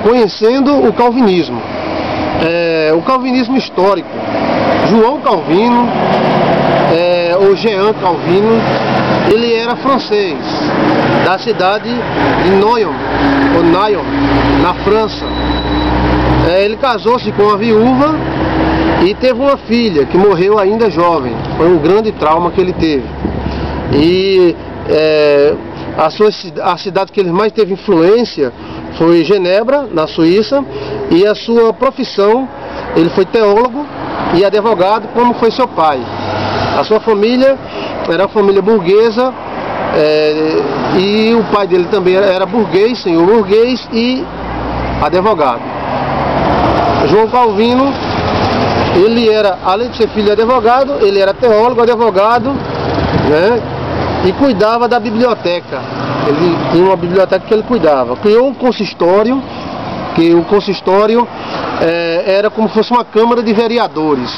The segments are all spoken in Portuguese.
conhecendo o calvinismo. O calvinismo histórico. João Calvino, ou Jean Calvino, ele era francês, da cidade de Noyon, na França. Ele casou-se com uma viúva e teve uma filha que morreu ainda jovem. Foi um grande trauma que ele teve. E a cidade que ele mais teve influência foi Genebra, na Suíça, e a sua profissão, ele foi teólogo e advogado, como foi seu pai. A sua família era uma família burguesa, e o pai dele também era burguês, senhor burguês e advogado. João Calvino, ele era, além de ser filho de advogado, ele era teólogo, advogado, né, e cuidava da biblioteca. Ele tinha uma biblioteca que ele cuidava. Criou um consistório, que o consistório era como se fosse uma câmara de vereadores.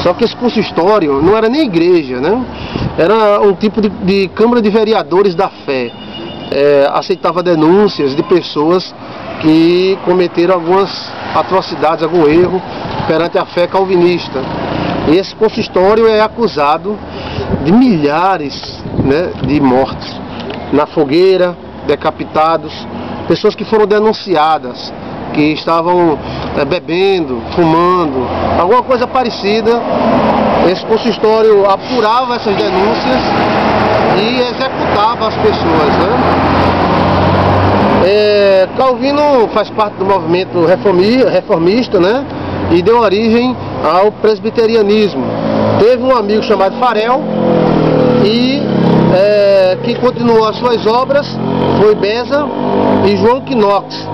Só que esse consistório não era nem igreja, né? Era um tipo de câmara de vereadores da fé. Aceitava denúncias de pessoas que cometeram algumas atrocidades, algum erro perante a fé calvinista. E esse consistório é acusado de milhares, né, de mortes na fogueira, decapitados, pessoas que foram denunciadas, que estavam bebendo, fumando, alguma coisa parecida. Esse consistório apurava essas denúncias e executava as pessoas, né? Calvino faz parte do movimento reformista, né? E deu origem ao presbiterianismo. Teve um amigo chamado Farel e que continuou as suas obras foi Beza e João Knox.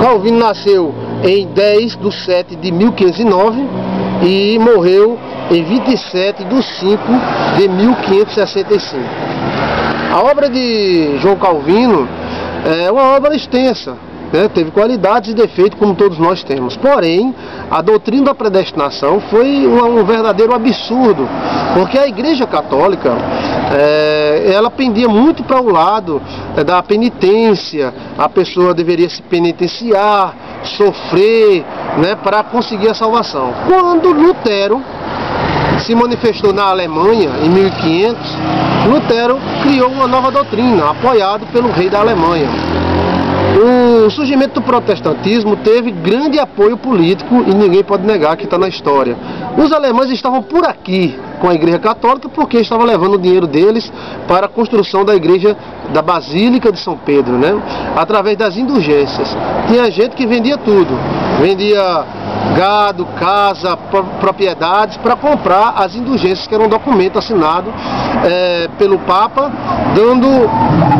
Calvino nasceu em 10 de 7 de 1509 e morreu em 27 de 5 de 1565. A obra de João Calvino é uma obra extensa, né? Teve qualidades e defeitos como todos nós temos. Porém, a doutrina da predestinação foi um verdadeiro absurdo, porque a Igreja Católica ela pendia muito para o lado da penitência. A pessoa deveria se penitenciar, sofrer, né, para conseguir a salvação. Quando Lutero se manifestou na Alemanha em 1500, Lutero criou uma nova doutrina, apoiado pelo rei da Alemanha. O surgimento do protestantismo teve grande apoio político e ninguém pode negar que está na história. Os alemães estavam por aqui com a Igreja Católica porque estavam levando o dinheiro deles para a construção da igreja da Basílica de São Pedro, né? Através das indulgências. Tinha gente que vendia tudo, vendia gado, casa, propriedades para comprar as indulgências, que era um documento assinado pelo Papa, dando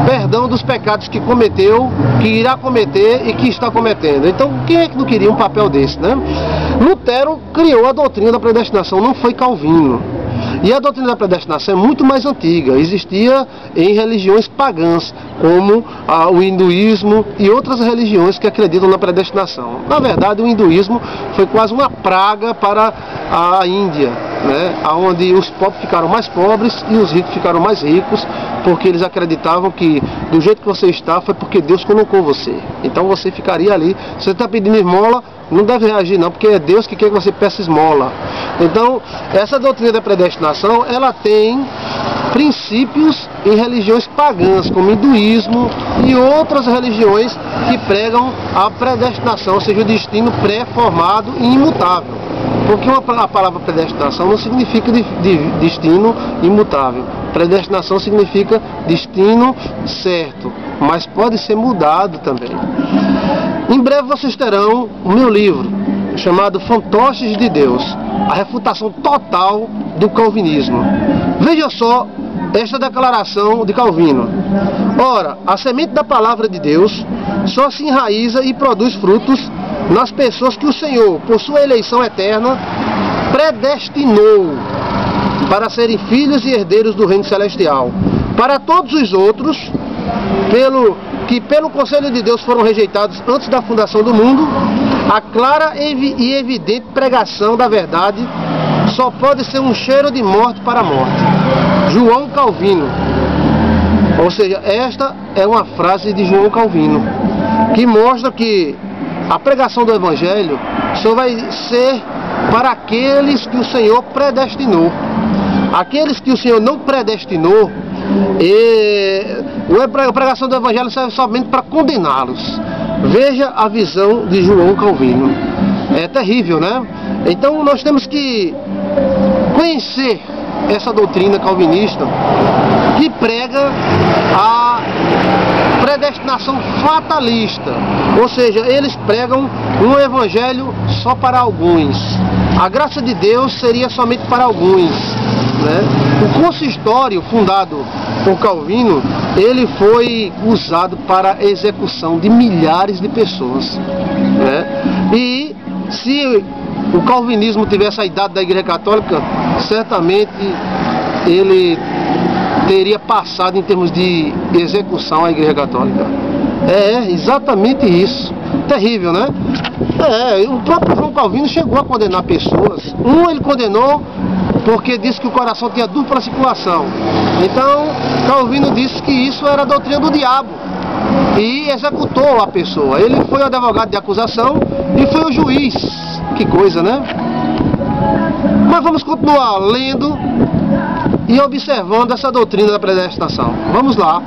perdão dos pecados que cometeu, que irá cometer e que está cometendo. Então, quem é que não queria um papel desse, né? Lutero criou a doutrina da predestinação, não foi Calvino. E a doutrina da predestinação é muito mais antiga, existia em religiões pagãs, como o hinduísmo e outras religiões que acreditam na predestinação. Na verdade, o hinduísmo foi quase uma praga para a Índia, né? Onde os pobres ficaram mais pobres e os ricos ficaram mais ricos, porque eles acreditavam que do jeito que você está foi porque Deus colocou você. Então você ficaria ali. Se você está pedindo esmola, não deve reagir não, porque é Deus que quer que você peça esmola. Então, essa doutrina da predestinação, ela tem princípios em religiões pagãs, como hinduísmo e outras religiões que pregam a predestinação, ou seja, o destino pré-formado e imutável. Porque a palavra predestinação não significa destino imutável. Predestinação significa destino certo, mas pode ser mudado também. Em breve vocês terão o meu livro, chamado Fantoches de Deus, a refutação total do calvinismo. Veja só esta declaração de Calvino. Ora, a semente da palavra de Deus só se enraiza e produz frutos nas pessoas que o Senhor, por sua eleição eterna, predestinou para serem filhos e herdeiros do reino celestial. Para todos os outros, pelo conselho de Deus foram rejeitados antes da fundação do mundo, a clara e evidente pregação da verdade só pode ser um cheiro de morte para a morte. João Calvino. Ou seja, esta é uma frase de João Calvino, que mostra que a pregação do Evangelho só vai ser para aqueles que o Senhor predestinou. Aqueles que o Senhor não predestinou, a pregação do Evangelho serve somente para condená-los. Veja a visão de João Calvino. É terrível, né? Então nós temos que conhecer essa doutrina calvinista que prega a predestinação fatalista, ou seja, eles pregam um evangelho só para alguns. A graça de Deus seria somente para alguns, né? O consistório fundado por Calvino, ele foi usado para a execução de milhares de pessoas, né? E se o calvinismo tivesse a idade da Igreja Católica, certamente ele teria passado em termos de execução a Igreja Católica. É exatamente isso. Terrível, né? O próprio João Calvino chegou a condenar pessoas. Ele condenou porque disse que o coração tinha dupla circulação. Então, Calvino disse que isso era a doutrina do diabo e executou a pessoa. Ele foi o advogado de acusação e foi o juiz. Que coisa, né? Mas vamos continuar lendo e observando essa doutrina da predestinação. Vamos lá.